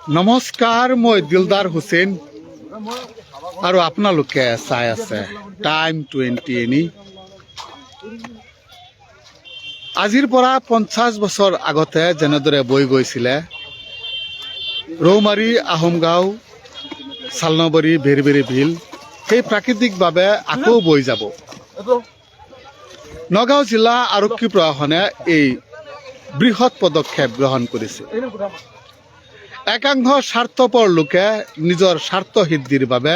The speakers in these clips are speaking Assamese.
নমস্কাৰ, মই দিলদাৰ হুছেইন আৰু আপোনালোকে চাই আছে টাইম 20 এনি। আজিৰ পৰা 50 বছৰ আগতে যেনেদৰে বৈ গৈছিলে ৰৌমাৰী, আহোমগাঁও, চালনবৰী, বেৰবেৰী বিল, সেই প্ৰাকৃতিকভাৱে আকৌ বৈ যাব। নগাঁও জিলা আৰক্ষী প্ৰশাসনে এই বৃহৎ পদক্ষেপ গ্ৰহণ কৰিছে। একাংশ স্বাৰ্থপৰ লোকে নিজৰ স্বাৰ্থ সিদ্ধিৰ বাবে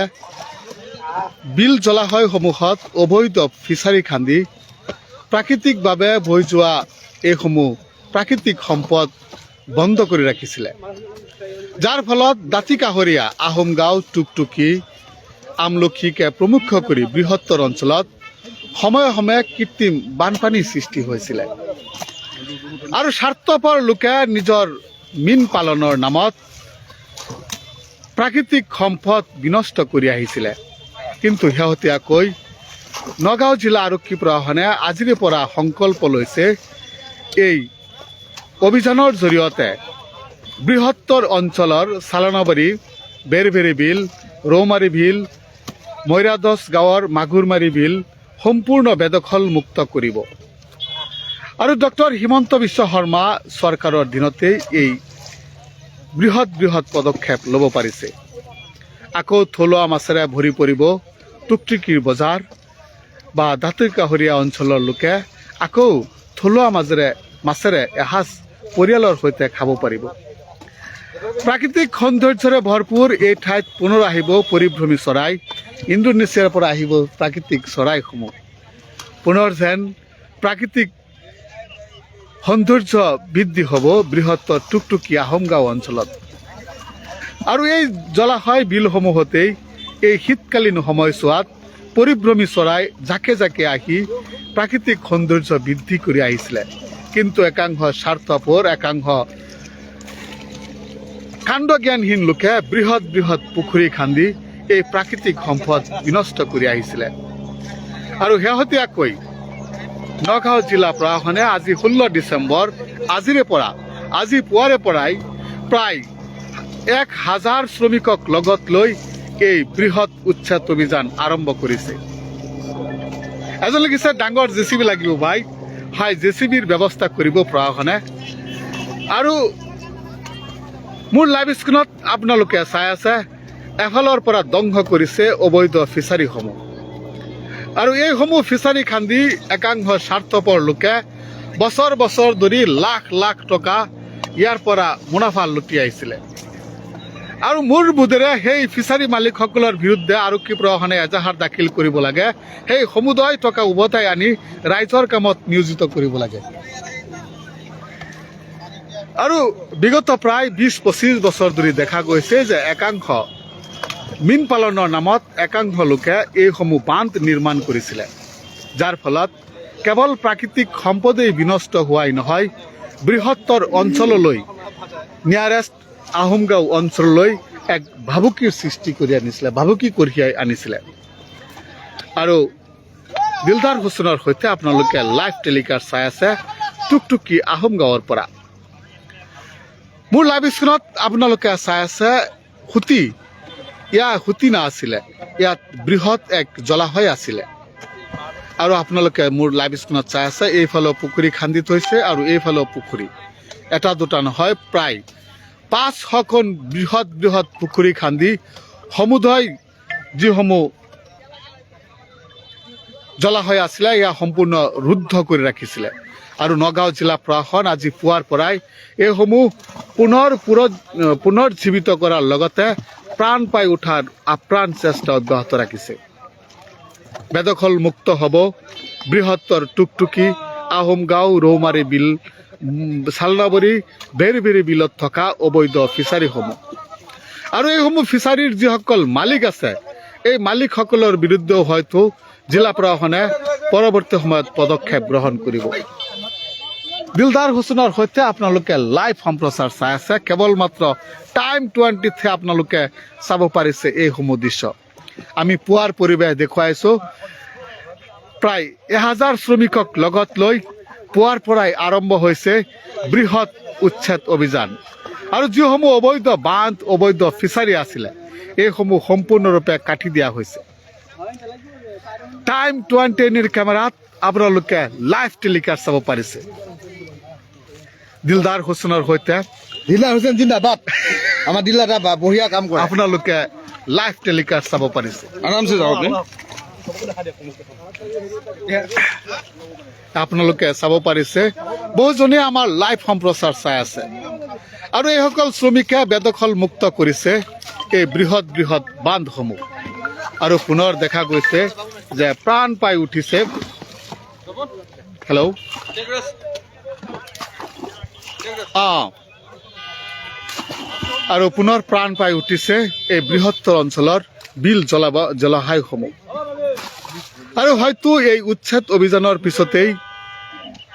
বিল জলাশয়সমূহত অবৈধ ফিচাৰী খান্দি প্ৰাকৃতিকভাৱে বৈ যোৱা এইসমূহ প্ৰাকৃতিক সম্পদ বন্ধ কৰি ৰাখিছিলে, যাৰ ফলত দাঁতি কাষৰীয়া আহোমগাঁও, টুকটুকি, আমলখিকে প্ৰমুখ কৰি বৃহত্তৰ অঞ্চলত সময়ে সময়ে কৃত্ৰিম বানপানীৰ সৃষ্টি হৈছিলে। আৰু স্বাৰ্থপৰ লোকে নিজৰ মীন পালনৰ নামত প্ৰাকৃতিক সম্পদ বিনষ্ট কৰি আহিছিলে। কিন্তু শেহতীয়াকৈ নগাঁও জিলা আৰক্ষী প্ৰশাসনে আজিৰে পৰা সংকল্প লৈছে এই অভিযানৰ জৰিয়তে বৃহত্তৰ অঞ্চলৰ চালনবাৰী, বেৰবেৰী বিল, ৰৌমাৰী বিল, মৈৰাদছ গাঁৱৰ মাগুৰমাৰী বিল সম্পূৰ্ণ বেদখল মুক্ত কৰিব। আৰু ডক্টৰ হিমন্ত বিশ্ব শৰ্মা চৰকাৰৰ দিনতেই এই বৃহৎ পদক্ষেপ ল'ব পাৰিছে। আকৌ থলুৱা মাছেৰে ভৰি পৰিব টুকটুকিৰ বজাৰ বা দাঁতি কাষৰীয়া অঞ্চলৰ লোকে আকৌ থলুৱা মাছেৰে এসাঁজ পৰিয়ালৰ সৈতে খাব পাৰিব। প্ৰাকৃতিক সৌন্দৰ্যৰে ভৰপূৰ এই ঠাইত পুনৰ আহিব পৰিভ্ৰমী চৰাই, ইণ্ডোনেছিয়াৰ পৰা আহিব প্ৰাকৃতিক চৰাইসমূহ। পুনৰ যেন প্ৰাকৃতিক সৌন্দৰ্য বৃদ্ধি হ'ব বৃহত্তৰ টুকটুকি আহোমগাঁও অঞ্চলত। আৰু এই জলাশয় বিলসমূহতেই এই শীতকালীন সময়ছোৱাত পৰিভ্ৰমী চৰাই জাকে জাকে আহি প্ৰাকৃতিক সৌন্দৰ্য বৃদ্ধি কৰি আহিছিলে। কিন্তু একাংশ স্বাৰ্থপৰ, একাংশ কাণ্ডজ্ঞানহীন লোকে বৃহৎ পুখুৰী খান্দি এই প্ৰাকৃতিক সম্পদ বিনষ্ট কৰি আহিছিলে। আৰু শেহতীয়াকৈ নগাঁও জিলা প্ৰশাসনে আজি 16 ডিচেম্বৰ আজি পুৱাৰে পৰাই প্ৰায় 1000 শ্ৰমিকক লগত লৈ এই বৃহৎ উচ্ছেদ অভিযান আৰম্ভ কৰিছে। এজন লিখিছে ডাঙৰ জেচিবি লাগিব ভাই, হয় জেচিবিৰ ব্যৱস্থা কৰিব প্ৰশাসনে। আৰু মোৰ লাইভ স্ক্ৰীণত আপোনালোকে চাই আছে এফালৰ পৰা ধ্বংস কৰিছে অবৈধ ফিচাৰীসমূহ। আৰু এইসমূহ ফিচাৰী খান্দি একাংশ স্বাৰ্থপৰ লোকে বছৰ ধৰি লাখ টকা ইয়াৰ পৰা মুনাফা লুটি আহিছিলে। আৰু মোৰ বোধেৰে সেই ফিচাৰী মালিকসকলৰ বিৰুদ্ধে আৰক্ষী প্ৰশাসনে এজাহাৰ দাখিল কৰিব লাগে, সেই সমুদায় টকা উভতাই আনি ৰাইজৰ কামত নিয়োজিত কৰিব লাগে। আৰু বিগত প্ৰায় 20-25 বছৰ ধৰি দেখা গৈছে যে একাংশ মীন পালনৰ নামত একাংশ লোকে এইসমূহ বান্ধ নিৰ্মাণ কৰিছিলে, যাৰ ফলত কেৱল প্ৰাকৃতিক সম্পদেই বিনষ্ট হোৱাই নহয়, বৃহত্তৰ অঞ্চললৈ নিয়াৰেষ্ট আহোমগাঁও অঞ্চললৈ এক ভাবুকিৰ সৃষ্টি কৰি আনিছিলে, ভাবুকি কঢ়িয়াই আনিছিলে। আৰু দিলদাৰ হুছেইনৰ সৈতে আপোনালোকে লাইভ টেলিকাষ্ট চাই আছে টুকটুকি আহোমগাঁৱৰ পৰা। মোৰ লাইভ স্ক্ৰীণত আপোনালোকে চাই আছে সুতি নাছিলে, ইয়াত বৃহৎ এক জলাশয় আছিলে। আৰু আপোনালোকে মোৰ লাইভ স্ক্ৰীণত চাই আছে এইফালেও পুখুৰী খান্দি থৈছে আৰু এইফালেও পুখুৰী, এটা দুটা নহয় প্ৰায় 500খন বৃহৎ পুখুৰী খান্দি সমুদায় যিসমূহ জলাশয় আছিলে এয়া সম্পূৰ্ণ ৰুদ্ধ কৰি ৰাখিছিলে। আৰু নগাঁও জিলা প্ৰশাসন আজি পুৱাৰ পৰাই এইসমূহ পুনৰ জীৱিত কৰাৰ লগতে প্ৰাণ পাই উঠাৰ আপ্ৰাণ চেষ্টা অব্যাহত ৰাখিছে। বেদখল মুক্ত হ'ব বৃহত্তৰ টুকটুকি, আহোমগাঁও, ৰৌমাৰী বিল, চালনাবৰী, বেৰবেৰী বিলত থকা অবৈধ ফিচাৰীসমূহ। আৰু এইসমূহ ফিচাৰীৰ যিসকল মালিক আছে এই মালিকসকলৰ বিৰুদ্ধেও হয়তো জিলা প্ৰশাসনে পৰৱৰ্তী সময়ত পদক্ষেপ গ্ৰহণ কৰিব। দিলদাৰ হুছেইনৰ সৈতে আপোনালোকে লাইভ সম্প্ৰচাৰ চাই আছে, কেৱল মাত্ৰ টাইম 20তে আপোনালোকে চাব পাৰিছে এইসমূহ দৃশ্য। আমি পুৱাৰ পৰিৱেশ দেখুৱাইছোঁ, প্ৰায় 1000 শ্ৰমিকক লগত লৈ পুৱাৰ পৰাই আৰম্ভ হৈছে বৃহৎ উচ্ছেদ অভিযান। আৰু যিসমূহ অবৈধ বান্ধ অবৈধ ফিচাৰী আছিলে এইসমূহ সম্পূৰ্ণৰূপে কাটি দিয়া হৈছে। টাইম 20 কেমেৰাত আপোনালোকে লাইভ টেলিকাষ্ট চাব পাৰিছে। দিলদাৰ হুছেইনৰ সৈতে দিলদাৰ হুছেইন জিন্দাবাদ। আমাৰ দিলদাৰ বঢ়িয়া কাম কৰে। আপোনালোকে লাইভ টেলিকাষ্ট চাব পাৰিছে। আৰামছে যাওক। আপোনালোকে চাব পাৰিছে বহুজনে আমাৰ লাইভ সম্প্ৰচাৰ চাই আছে। আৰু এইসকল শ্ৰমিকে বেদখল মুক্ত কৰিছে এই বৃহৎ বৃহৎ বান্ধসমূহ। আৰু পুনৰ দেখা গৈছে যে প্ৰাণ পাই উঠিছে। হেল্ল' আৰু পুনৰ প্ৰাণ পাই উঠিছে এই বৃহত্তৰ অঞ্চলৰ বিল জলাশয়সমূহ। আৰু হয়তো এই উচ্ছেদ অভিযানৰ পিছতেই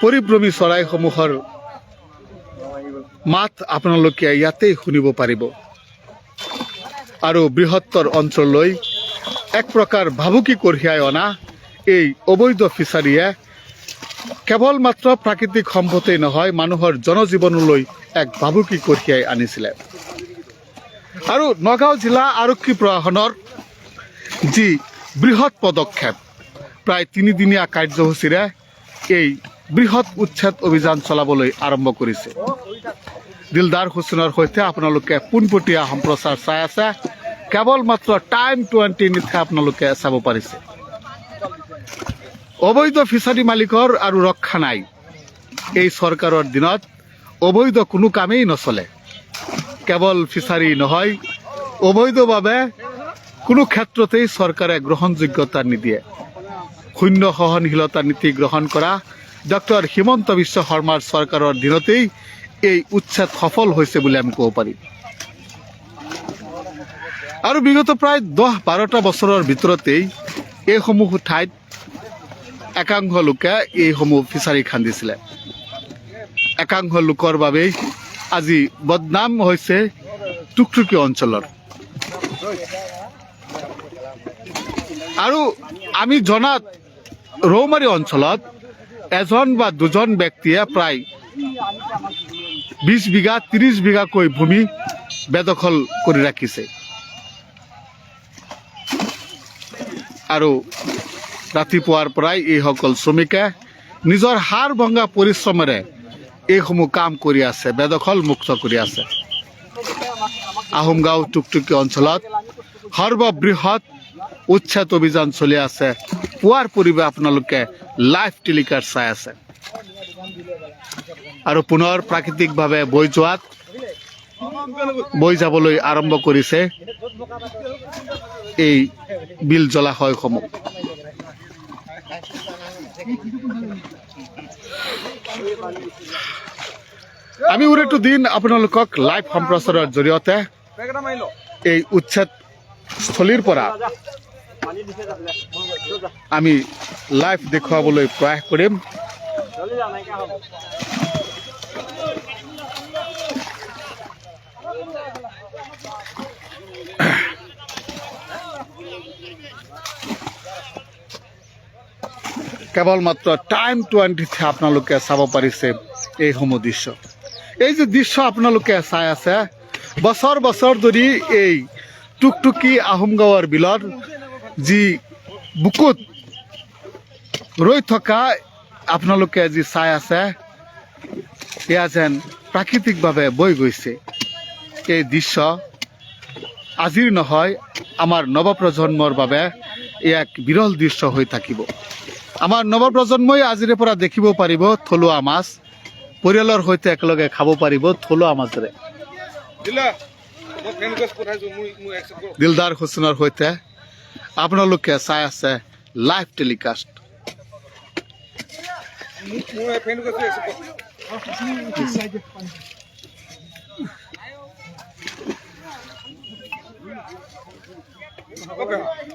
পৰিভ্ৰমী চৰাইসমূহৰ মাত আপোনালোকে ইয়াতেই শুনিব পাৰিব। আৰু বৃহত্তৰ অঞ্চললৈ এক প্ৰকাৰ ভাবুকি কঢ়িয়াই অনা এই অবৈধ ফিচাৰীয়ে কেৱল মাত্ৰ প্ৰাকৃতিক সম্পদেই নহয় মানুহৰ জনজীৱনলৈ এক ভাবুকি কঢ়িয়াই আনিছিলে। আৰু নগাঁও জিলা আৰক্ষী প্ৰশাসনৰ যি বৃহৎ পদক্ষেপ প্ৰায় 3 দিনীয়া কাৰ্যসূচীৰে এই বৃহৎ উচ্ছেদ অভিযান চলাবলৈ আৰম্ভ কৰিছে। দিলদাৰ হুছেইনৰ সৈতে আপোনালোকে পোনপটীয়া সম্প্ৰচাৰ চাই আছে। কেৱল মাত্ৰ টাইম 20 আপোনালোকে চাব পাৰিছে। অবৈধ ফিচাৰী মালিকৰ আৰু ৰক্ষা নাই। এই চৰকাৰৰ দিনত অবৈধ কোনো কামেই নচলে। কেৱল ফিচাৰী নহয়, অবৈধভাৱে কোনো ক্ষেত্ৰতেই চৰকাৰে গ্ৰহণযোগ্যতা নিদিয়ে। শূন্য সহনশীলতা নীতি গ্ৰহণ কৰা ডক্টৰ হিমন্ত বিশ্ব শৰ্মাৰ চৰকাৰৰ দিনতেই এই উচ্ছেদ সফল হৈছে বুলি আমি ক'ব পাৰিম। আৰু বিগত প্ৰায় 10-12টা বছৰৰ ভিতৰতেই এইসমূহ ঠাইত একাংশ লোকে এইসমূহ ফিচাৰী খান্দিছিলে। একাংশ লোকৰ বাবেই আজি বদনাম হৈছে টুকটুকি অঞ্চলৰ। আৰু আমি জনাত ৰৌমাৰী অঞ্চলত এজন বা দুজন ব্যক্তিয়ে প্ৰায় 20 বিঘা 30 বিঘাকৈ ভূমি বেদখল কৰি ৰাখিছে। আৰু ৰাতিপুৱাৰ পৰাই এইসকল শ্ৰমিকে নিজৰ হাৰ ভঙা পৰিশ্ৰমেৰে এইসমূহ কাম কৰি আছে, বেদখল মুক্ত কৰি আছে। আহোমগাঁও টুকটুকি অঞ্চলত সৰ্ববৃহৎ উচ্ছেদ অভিযান চলি আছে। পুৱাৰ পৰিৱেশ আপোনালোকে লাইভ টেলিকাষ্ট চাই আছে। আৰু পুনৰ প্ৰাকৃতিকভাৱে বৈ যাবলৈ আৰম্ভ কৰিছে এই বিল জলাশয়সমূহ। আমি উৰেটো দিন আপোনালোকক লাইভ সম্প্ৰচাৰৰ জৰিয়তে এই উচ্ছেদ স্থলীৰ পৰা আমি লাইভ দেখুৱাবলৈ প্ৰয়াস কৰিম। কেৱল মাত্ৰ টাইম 20 আপোনালোকে চাব পাৰিছে এইসমূহ দৃশ্য। এই যে দৃশ্য আপোনালোকে চাই আছে, বছৰ বছৰ ধৰি এই টুকটুকি আহোমগাঁৱৰ বিলৰ যি বুকুত ৰৈ থকা আপোনালোকে যি চাই আছে, এয়া যেন প্ৰাকৃতিকভাৱে বৈ গৈছে। এই দৃশ্য আজিৰ নহয়, আমাৰ নৱপ্ৰজন্মৰ বাবে এক বিৰল দৃশ্য হৈ থাকিব। আমাৰ নৱপ্ৰজন্মই আজিৰে পৰা দেখিব পাৰিব থলুৱা মাছ, পৰিয়ালৰ সৈতে একেলগে খাব পাৰিব থলুৱা মাছেৰে। দিলদাৰ হুছেইনৰ সৈতে আপোনালোকে চাই আছে লাইভ টেলিকাষ্ট।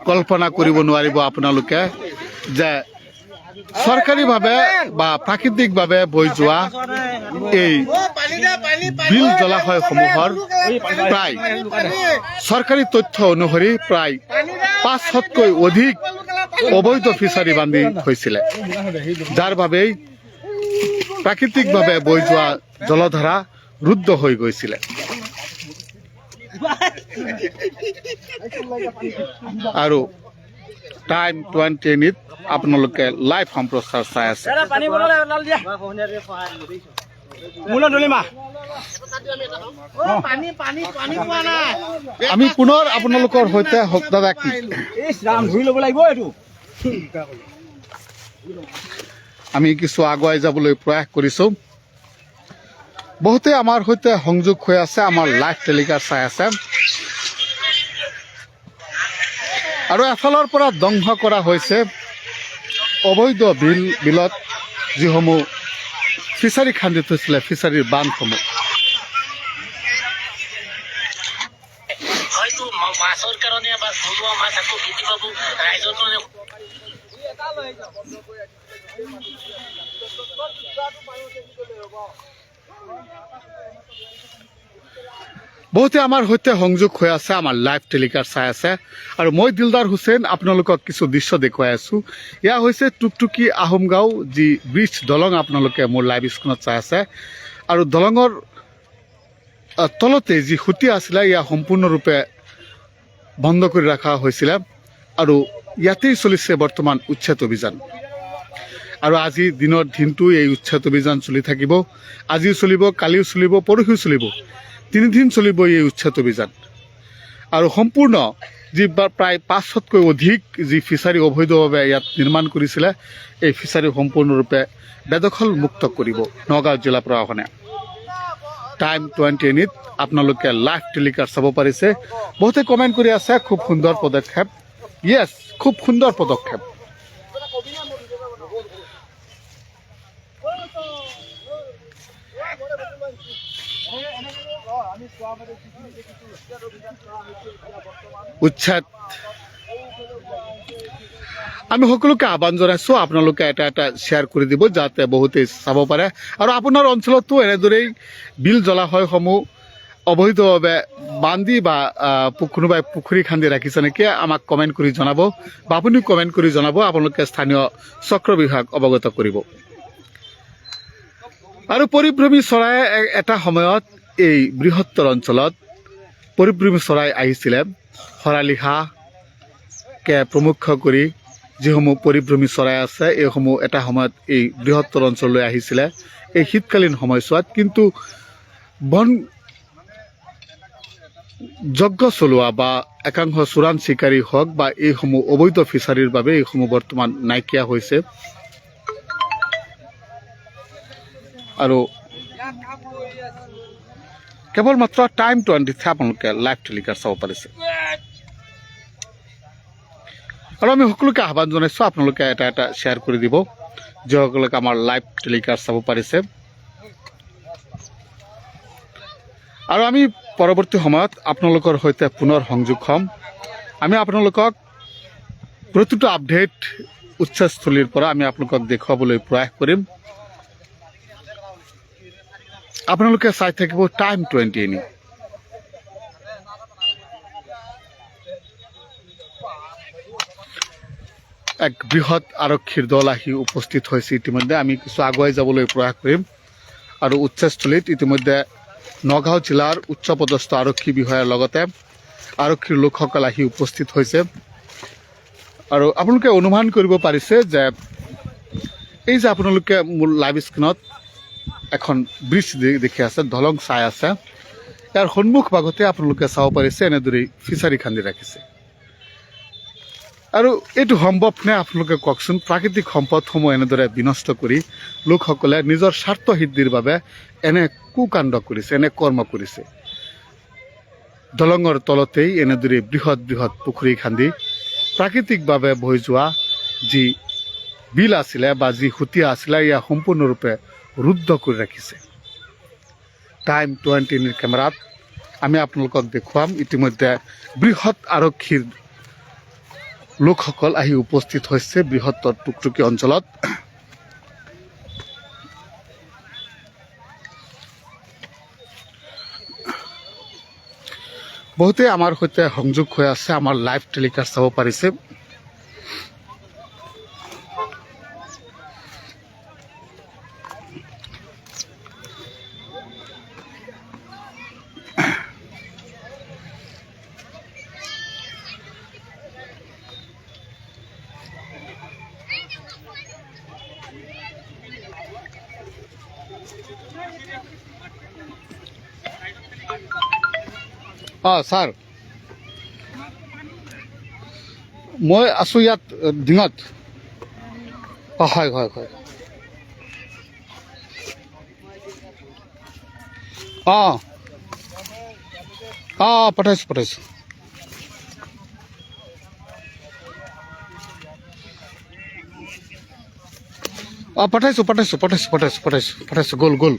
কল্পনা কৰিব নোৱাৰিব আপোনালোকে যে চৰকাৰীভাৱে বা প্ৰাকৃতিকভাৱে বৈ যোৱা এই বিল জলাশয়সমূহৰ প্ৰায় চৰকাৰী তথ্য অনুসৰি প্ৰায় 500তকৈ অধিক অবৈধ ফিচাৰী বান্ধি হৈছিলে, যাৰ বাবেই প্ৰাকৃতিকভাৱে বৈ যোৱা জলধাৰা ৰুদ্ধ হৈ গৈছিলে। আৰু টাইম 20 আপোনালোকে লাইভ সম্প্ৰচাৰ চাই আছে। আমি পুনৰ আপোনালোকৰ সৈতে দাদা কি আমি কিছু আগুৱাই যাবলৈ প্ৰয়াস কৰিছো। বহুতে আমাৰ সৈতে সংযোগ হৈ আছে, আমাৰ লাইভ টেলিকাষ্ট চাই আছে। আৰু এফালৰ পৰা ধ্বংস কৰা হৈছে অবৈধ বিলত যিসমূহ ফিচাৰী খান্দি থৈছিলে, ফিচাৰীৰ বান্ধসমূহ। হয়তো মাছৰ কাৰণে বা থলুৱা মাছ আকৌ বৃদ্ধি পাব ৰাইজৰ কাৰণে। বহুতে আমাৰ সৈতে সংযোগ হৈ আছে, আমাৰ লাইভ টেলিকাষ্ট চাই আছে। আৰু মই দিলদাৰ হুছেইন আপোনালোকক কিছু দৃশ্য দেখুৱাই আছো। এয়া হৈছে টুকটুকি আহোমগাঁও যি ব্ৰিজ দলং আপোনালোকে মোৰ লাইভ স্ক্ৰীণত চাই আছে। আৰু দলঙৰ তলতে যি খুঁটি আছিলে ইয়া সম্পূৰ্ণৰূপে বন্ধ কৰি ৰখা হৈছিলে। আৰু ইয়াতেই চলিছে বৰ্তমান উচ্ছেদ অভিযান। আৰু আজি দিনৰ দিনটো এই উচ্ছেদ অভিযান চলি থাকিব। আজিও চলিব, কালিও চলিব, পৰহিও চলিব, 3 দিন চলিব এই উচ্ছেদ অভিযান। আৰু সম্পূৰ্ণ যি প্ৰায় 500তকৈ অধিক যি ফিচাৰী অবৈধভাৱে ইয়াত নিৰ্মাণ কৰিছিলে, এই ফিচাৰী সম্পূৰ্ণৰূপে বেদখল মুক্ত কৰিব নগাঁও জিলা প্ৰশাসনে। টাইম 20 আপোনালোকে লাইভ টেলিকাষ্ট চাব পাৰিছে। বহুতে কমেণ্ট কৰি আছে খুব সুন্দৰ পদক্ষেপ। য়েছ, খুব সুন্দৰ পদক্ষেপ। উচ্ছেদ আমি সকলোকে আহ্বান জনাইছো, আপোনালোকে এটা এটা শ্বেয়াৰ কৰি দিব যাতে বহুতে চাব পাৰে। আৰু আপোনাৰ অঞ্চলতো এনেদৰেই বিল জলাশয়সমূহ অবৈধভাৱে বান্ধি বা কোনোবাই পুখুৰী খান্দি ৰাখিছে নেকি আমাক কমেণ্ট কৰি জনাব, বা আপুনি কমেণ্ট কৰি জনাব। আপোনালোকে স্থানীয় চক্ৰ বিভাগ অৱগত কৰিব। আৰু পৰিভ্ৰমী চৰাই এটা সময়ত এই বৃহত্তৰ অঞ্চলত পৰিভ্ৰমী চৰাই আহিছিলে। শৰালি হাঁহকে প্ৰমুখ কৰি যিসমূহ পৰিভ্ৰমী চৰাই আছে, এইসমূহ এটা সময়ত এই বৃহত্তৰ অঞ্চললৈ আহিছিলে এই শীতকালীন সময়ছোৱাত। কিন্তু বন যজ্ঞ চলোৱা বা একাংশ চোৰাং চিকাৰী হওক বা এইসমূহ অবৈধ ফিচাৰীৰ বাবে এইসমূহ বৰ্তমান নাইকিয়া হৈছে। আৰু কেৱল মাত্ৰ টাইম 20 আপোনালোকে লাইভ টেলিকাষ্ট চাব পাৰিছে। আৰু আমি সকলোকে আহ্বান জনাইছো, আপোনালোকে এটা এটা শ্বেয়াৰ কৰি দিব যিসকলক আমাৰ লাইভ টেলিকাষ্ট চাব পাৰিছে। আৰু আমি পৰৱৰ্তী সময়ত আপোনালোকৰ সৈতে পুনৰ সংযোগ হ'ম। আমি আপোনালোকক প্ৰতিটো আপডেট উচ্চস্থলীৰ পৰা আমি আপোনালোকক দেখুৱাবলৈ প্ৰয়াস কৰিম। আপোনালোকে চাই থাকিব টাইম 20। এক বৃহৎ আৰক্ষীৰ দল আহি উপস্থিত হৈছে ইতিমধ্যে। আমি কিছু আগুৱাই যাবলৈ প্ৰয়াস কৰিম। আৰু উচ্চস্থলীত ইতিমধ্যে নগাঁও জিলাৰ উচ্চপদস্থ আৰক্ষী বিষয়াৰ লগতে আৰক্ষীৰ লোকসকল আহি উপস্থিত হৈছে। আৰু আপোনালোকে অনুমান কৰিব পাৰিছে যে এই যে আপোনালোকে মোৰ লাইভ স্ক্ৰীণত এখন ব্ৰিজ দেখি আছে, দলং চাই আছে, ইয়াৰ সন্মুখ ভাগতে আপোনালোকে চাব পাৰিছে এনেদৰেই ফিচাৰী খান্দি ৰাখিছে। আৰু এইটো সম্ভৱ নে আপোনালোকে কওকচোন? প্ৰাকৃতিক সম্পদসমূহ এনেদৰে বিনষ্ট কৰি লোকসকলে নিজৰ স্বাৰ্থ সিদ্ধিৰ বাবে এনে কুকাণ্ড কৰিছে, এনে কৰ্ম কৰিছে। দলঙৰ তলতেই এনেদৰে বৃহৎ বৃহৎ পুখুৰী খান্দি প্ৰাকৃতিকভাৱে বৈ যোৱা যি বিল আছিলে বা যি সুতিয়া আছিলে, ইয়া সম্পূৰ্ণৰূপে ৰুদ্ধ কৰি ৰাখিছে। টাইম 20 কেমেৰাত আমি আপোনালোকক দেখুৱাম। ইতিমধ্যে বৃহৎ আৰক্ষীৰ লোকসকল আহি উপস্থিত হৈছে বৃহত্তৰ টুকটুকি অঞ্চলত। বহুতে আমাৰ সৈতে সংযোগ হৈ আছে, আমাৰ লাইভ টেলিকাষ্ট চাব পাৰিছে। ছাৰ মই আছোঁ ইয়াত ডিঙত হয় হয় হয় পঠাইছোঁ পঠাইছোঁ গ'ল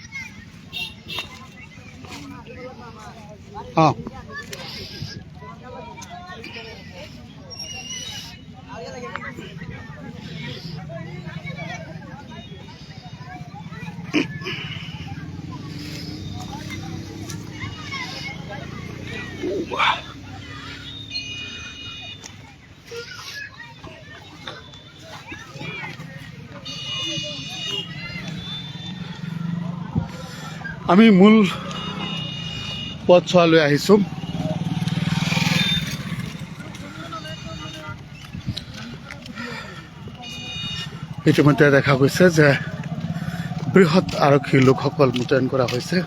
আমি মূল পথছোৱালৈ আহিছোঁ ইতিমধ্যে দেখা গৈছে যে বৃহৎ আৰক্ষী লোকসকল মোতায়েন কৰা হৈছে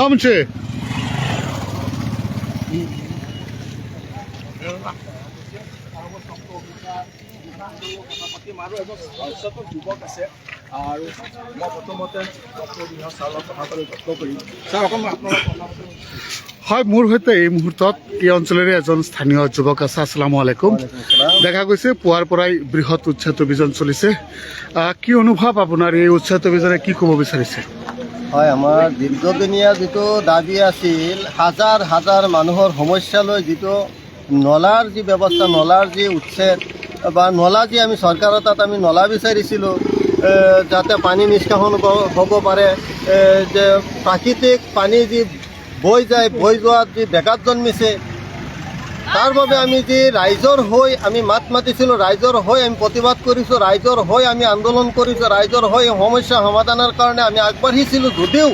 আমছে যুৱক আছে আৰু মই প্ৰথমতে ছাৰৰ কথা পাতি যত্ন কৰিম ছাৰ অকণমান আপোনালোক হয় মোৰ সৈতে এই মুহূৰ্তত এই অঞ্চলৰে এজন স্থানীয় যুৱক আছে আসসালামু আলাইকুম দেখা গৈছে পুৱাৰ পৰাই বৃহৎ উচ্ছেদ অভিযান চলিছে কি অনুভৱ আপোনাৰ এই উচ্ছেদ অভিযানে কি ক'ব বিচাৰিছে হয় আমাৰ দীৰ্ঘদিনীয়া যিটো দাবী আছিল হাজাৰ হাজাৰ মানুহৰ সমস্যালৈ যিটো নলাৰ যি ব্যৱস্থা নলাৰ যি উচ্ছেদ বা নলা যি আমি চৰকাৰৰ তাত আমি নলা বিচাৰিছিলোঁ যাতে পানী নিষ্কাশন হ'ব পাৰে যে প্ৰাকৃতিক পানী যি বৈ যোৱাত যি ব্যাঘাত জন্মিছে তাৰ বাবে আমি যি ৰাইজৰ হৈ আমি মাত মাতিছিলোঁ ৰাইজৰ হৈ আমি প্ৰতিবাদ কৰিছোঁ ৰাইজৰ হৈ আমি আন্দোলন কৰিছোঁ ৰাইজৰ হৈ সমস্যা সমাধানৰ কাৰণে আমি আগবাঢ়িছিলোঁ যদিও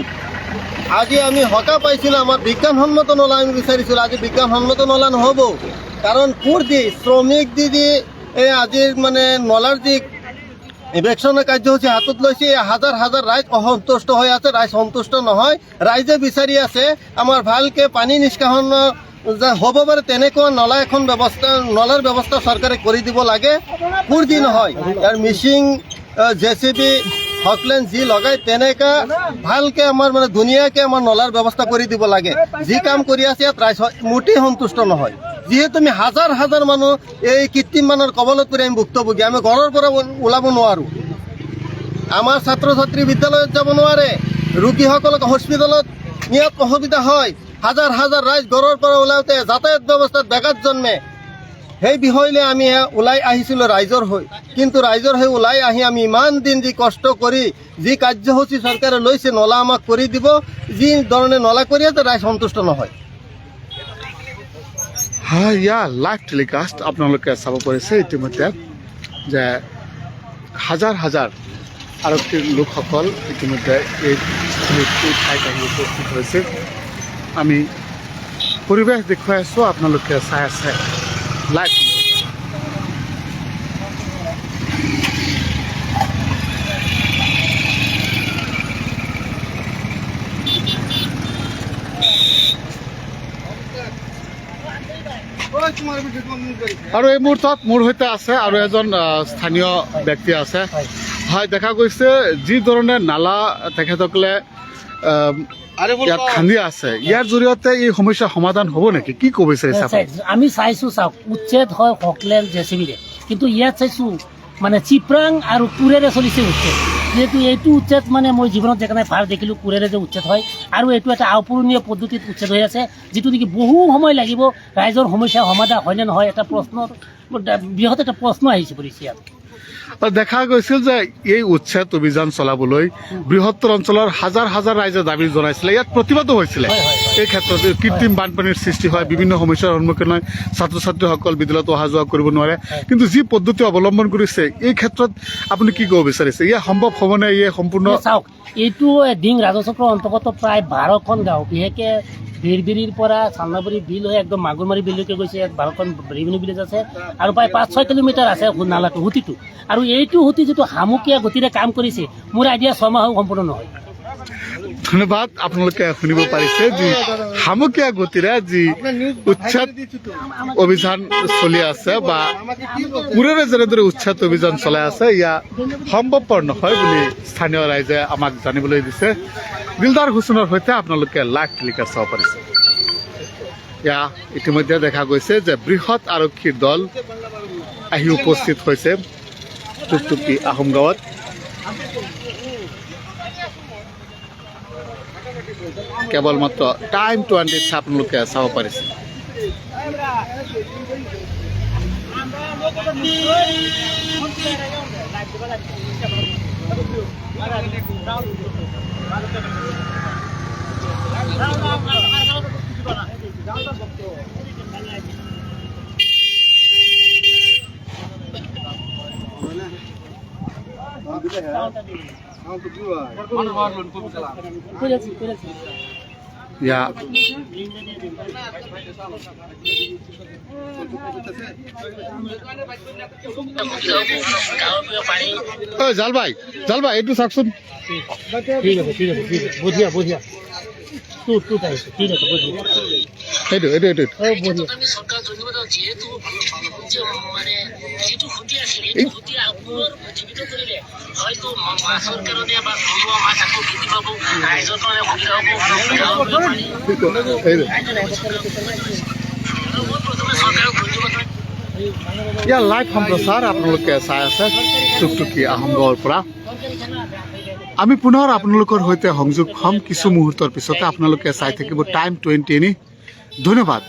আজি আমি হকা পাইছিলোঁ আমাৰ বিজ্ঞানসন্মত নলা আমি বিচাৰিছিলোঁ আজি বিজ্ঞানসন্মত নলা নহ'ব কাৰণ কোৰ দি শ্ৰমিক দি এই আজিৰ মানে নলাৰ যি ইভেকশ্যনৰ কাৰ্যসূচী হাতত লৈছে হাজাৰ হাজাৰ ৰাইজ অসন্তুষ্ট হৈ আছে ৰাইজ সন্তুষ্ট নহয় ৰাইজে বিচাৰি আছে আমাৰ ভালকৈ পানী নিষ্কাশন হ'ব পাৰে তেনেকুৱা নলা এখন নলাৰ ব্যৱস্থা চৰকাৰে কৰি দিব লাগে কোৰ দি নহয় ইয়াৰ মিচিং JCB হকলেন যি লগাই তেনেকা ভালকৈ আমাৰ মানে ধুনীয়াকৈ আমাৰ নলাৰ ব্যৱস্থা কৰি দিব লাগে যি কাম কৰি আছে ইয়াত ৰাইজ মোটেই সন্তুষ্ট নহয় যিহেতু আমি হাজাৰ হাজাৰ মানুহ এই কৃত্ৰিম মানৰ কবলত পৰি আমি ভুক্তভোগী আমি ঘৰৰ পৰা ওলাব নোৱাৰোঁ আমাৰ ছাত্ৰ ছাত্ৰী বিদ্যালয়ত যাব নোৱাৰে ৰোগীসকলক হস্পিটেলত নিয়াত অসুবিধা হয় হাজাৰ হাজাৰ ৰাইজ ঘৰৰ পৰা ওলাওঁতে যাতায়াত ব্যৱস্থাত ব্যাঘাত জন্মে সেই বিষয়লৈ আমি ওলাই আহিছিলোঁ ৰাইজৰ হৈ কিন্তু ৰাইজৰ হৈ ওলাই আহি আমি ইমান দিন যি কষ্ট কৰি যি কাৰ্যসূচী চৰকাৰে লৈছে নলা আমাক কৰি দিব যি ধৰণে নলা কৰি আছে ৰাইজ সন্তুষ্ট নহয় হয় লাইভ টেলিকাষ্ট আপোনালোকে চাব পাৰিছে ইতিমধ্যে যে হাজাৰ হাজাৰ আৰক্ষীৰ লোকসকল ইতিমধ্যে এই ঠাইত আহি উপস্থিত হৈছে আমি পৰিৱেশ দেখুৱাই আছোঁ আপোনালোকে চাই আছে লাইভ আৰু এই মুহূৰ্তত মোৰ সৈতে আছে আৰু এজন স্থানীয় ব্যক্তি আছে হয় দেখা গৈছে যি ধৰণে নালা তেখেতসকলে ইয়াত খান্দি আছে ইয়াৰ জৰিয়তে এই সমস্যা সমাধান হ'ব নেকি কি ক'ব বিচাৰিছে আমি চাইছোঁ চাওক উচ্ছেদ হয় হকলেন JCBৰে কিন্তু ইয়াত চাইছোঁ মানে চিপৰাং আৰু কোৰেৰে চলিছে উচ্ছেদ যিহেতু এইটো উচ্ছেদ মানে মই জীৱনত যেনে ভাল দেখিলোঁ কোৰেৰে যে উচ্ছেদ হয় আৰু এইটো এটা অপূৰণীয় পদ্ধতিত উচ্ছেদ হৈ আছে যিটো নেকি বহু সময় লাগিব ৰাইজৰ সমস্যা সমাধান হয়নে নহয় এটা প্ৰশ্ন বৃহৎ এটা প্ৰশ্ন আহিছে পৰিছে ইয়াত দেখা গৈছিল যে এই উচ্ছেদ অভিযান চলাবলৈ বৃহত্তৰ অঞ্চলৰ হাজাৰ হাজাৰ ৰাইজে দাবী জনাইছিলে ইয়াত প্ৰতিবাদো হৈছিলে এই ক্ষেত্ৰত কৃত্ৰিম বানপানীৰ সৃষ্টি হয়, বিভিন্ন সমস্যাৰ সন্মুখীন হয়, ছাত্ৰ ছাত্ৰীসকল বিদ্যালয়ত অহা যোৱা কৰিব নোৱাৰে। কিন্তু যি পদ্ধতি অৱলম্বন কৰিছে এই ক্ষেত্ৰত আপুনি কি ক'ব বিচাৰিছে? ইয়া সম্ভৱ হ'বনে? ইয়ে সম্পূৰ্ণ চাওক, এইটো ডিং ৰাজচক্ৰৰ অন্তৰ্গত প্ৰায় 12খন গাঁও, বিশেষকৈ বেৰবেৰীৰ পৰা চালনাবাৰী বিল হৈ একদম মাগুৰমাৰী বিললৈকে গৈছে। 12খন ৰেভিনিউ ভিলেজ আছে আৰু প্ৰায় 5-6 কিলোমিটাৰ আছে নালাটো, হুটিটো। আৰু এইটো হুটি যিটো হামুকীয়া গতিৰে কাম কৰিছে, মোৰ আইডিয়া 6 মাহো সম্পূৰ্ণ নহয়। ধন্যবাদ। আপোনালোকে শুনিব পাৰিছে যি হামুকীয়া গতিৰে যি উচ্ছেদ অভিযান চলি আছে বা কোৰেৰে যেনেদৰে উচ্ছেদ অভিযান চলাই আছে, ইয়া সম্ভৱপৰ নহয় বুলি স্থানীয় ৰাইজে আমাক জানিবলৈ দিছে। দিলদাৰ হুছেইনৰ সৈতে আপোনালোকে লাইভ টেলিকাষ্ট চাব পাৰিছে। ইয়া ইতিমধ্যে দেখা গৈছে যে বৃহৎ আৰক্ষীৰ দল আহি উপস্থিত হৈছে টুকটুকি আহোম গাঁৱত। কেৱল মাত্ৰ টাইম 20 আপোনালোকে চাব পাৰিছে। ইয়া জালবাই এইটো চাওকচোন। ঠিক আছে, ঠিক আছে, ঠিক আছে, বঢ়িয়া বঢ়িয়া। টুট আহিছে, ঠিক আছে, বঢ়িয়া। এইটো আমি চৰকাৰ ধন্যবাদ। যিহেতু মানে যিটো ক্ষতি আছিল, এই ক্ষতি পুনৰ জীৱিত কৰিলে হয়তো মাছৰ কাৰণে বা থলুৱা মাছ আকৌ বৃদ্ধি পাব, ৰাইজৰ কাৰণে সুবিধা হ'ব। মই প্ৰথমে চৰকাৰক ধন্যবাদ। ইয়াৰ লাইভ সম্প্ৰচাৰ আপোনালোকে চাই আছে টুকটুকি আহোম গাঁৱৰ পৰা। আমি পুনৰ আপোনালোকৰ সৈতে সংযোগ হ'ম কিছু মুহূৰ্তৰ পিছতে। আপোনালোকে চাই থাকিব টাইম 20। ধন্যবাদ।